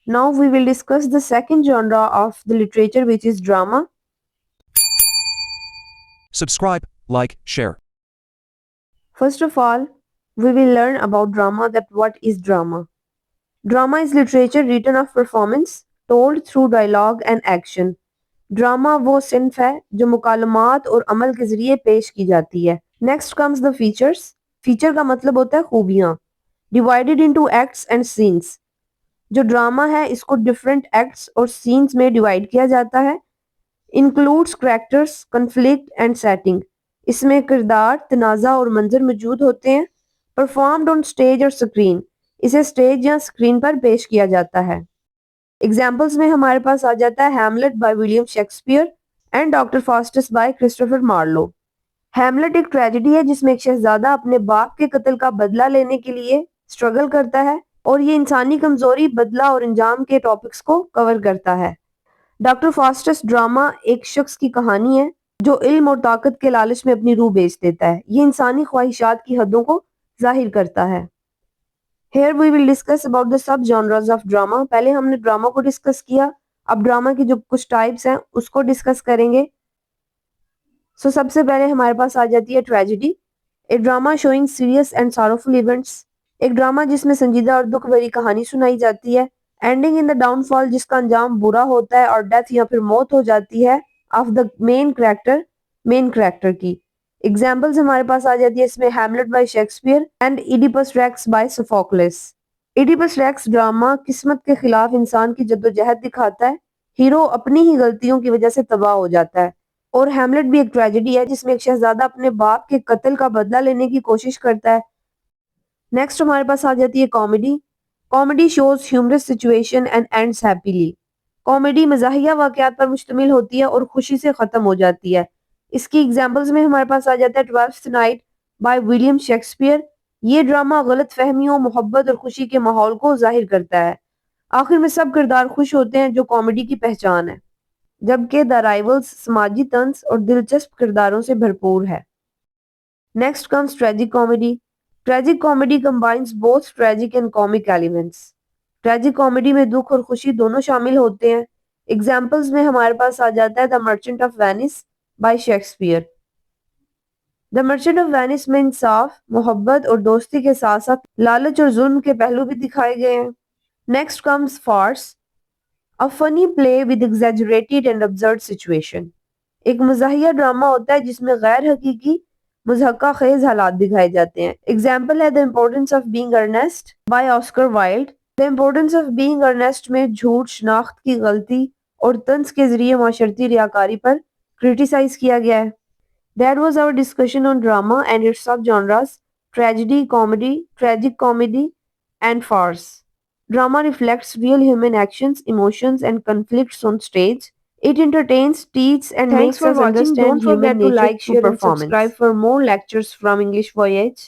Now we will discuss the second genre of the literature, which is drama. Subscribe, like, share. First of all, we will learn about drama, that what is drama. Drama is literature written of performance, told through dialogue and action. Drama वो सिन्फ है जो मुकालमात और अमल के जरिए पेश की जाती है. Next comes the features. Feature का मतलब होता है खूबियां. Divided into acts and scenes. जो ड्रामा है इसको डिफरेंट एक्ट्स और सीन्स में डिवाइड किया जाता है. Includes characters, conflict and setting. इसमें किरदार, तनाज़ा और मंजर मौजूद होते हैं. परफॉर्म्ड ऑन स्टेज और स्क्रीन. इसे स्टेज या स्क्रीन पर पेश किया जाता है. एग्जाम्पल्स में हमारे पास आ जाता है Hamlet by William Shakespeare and doctor Faustus by Christopher Marlowe. Hamlet एक ट्रेजेडी है जिसमें एक शहजादा अपने बाप के कत्ल का बदला लेने के लिए स्ट्रगल करता है और ये इंसानी कमजोरी, बदला और अंजाम के टॉपिक्स को कवर करता है. डॉक्टर फास्टस ड्रामा एक शख्स की कहानी है जो इल्म और ताकत के लालच में अपनी रूह बेच देता है. ये इंसानी ख्वाहिशात की हदों को जाहिर करता है. Here we will discuss about the sub genres of drama. पहले हमने ड्रामा को डिस्कस किया, अब ड्रामा की जो कुछ टाइप्स हैं उसको डिस्कस करेंगे. सबसे पहले हमारे पास आ जाती है tragedy. A drama showing serious and sorrowful events. एक ड्रामा जिसमें संजीदा और दुख भरी कहानी सुनाई जाती है. एंडिंग इन द डाउनफॉल, जिसका अंजाम बुरा होता है और डेथ या फिर मौत हो जाती है ऑफ द मेन कैरेक्टर की. एग्जाम्पल्स हमारे पास आ जाती है इसमें Hamlet by Shakespeare and Oedipus Rex by Sophocles. Oedipus Rex drama किस्मत के खिलाफ इंसान की जद्दोजहद दिखाता है. हीरो अपनी ही गलतियों की वजह से तबाह हो जाता है. और हैमलेट भी एक ट्रेजेडी है जिसमें एक शहजादा अपने बाप के कत्ल का बदला लेने की कोशिश करता है. नेक्स्ट हमारे पास आ जाती है comedy. Comedy shows humorous situation and ends happily. Comedy मज़ाहिया वाकयात पर मुश्तमिल होती है और खुशी से खत्म हो जाती है. इसकी एग्जाम्पल्स में हमारे पास आ जाता है twelfth night bye William Shakespeare. ये ड्रामा गलत फहमियों, मोहब्बत और खुशी के माहौल को जाहिर करता है. आखिर में सब किरदार खुश होते हैं जो कॉमेडी की पहचान है, जबकि द राइवल्स समाजी तंज और दिलचस्प किरदारों से भरपूर है. Next comes tragic comedy. Tragic comedy combines both tragic and comic elements. Tragic comedy में दुख और खुशी दोनों शामिल होते हैं. एग्जाम्पल्स में हमारे पास आ जाता है the merchant of Venice bye Shakespeare. The merchant of Venice में इंसाफ, मोहब्बत और दोस्ती के साथ साथ लालच और जुल्म के पहलू भी दिखाए गए हैं. Next comes farce, a funny play with exaggerated and absurd situation. एक मज़ाहिया ड्रामा होता है जिसमें गैर हकीकी, मुज़हक्का खेज हालात दिखाए जाते हैं. एग्जाम्पल है the importance of being earnest by Oscar Wilde. The importance of being earnest में झूठ, शनाख्त की गलती और तंज के जरिए माशरती रियाकारी पर क्रिटिसाइज किया गया है. That was our discussion on drama and its subgenres: tragedy, comedy, tragic comedy, and farce. Drama reflects real human actions, emotions, and conflicts on stage. It entertains, teaches, and makes us understand human nature. Don't forget to like, share, and subscribe for more lectures from English Voyage.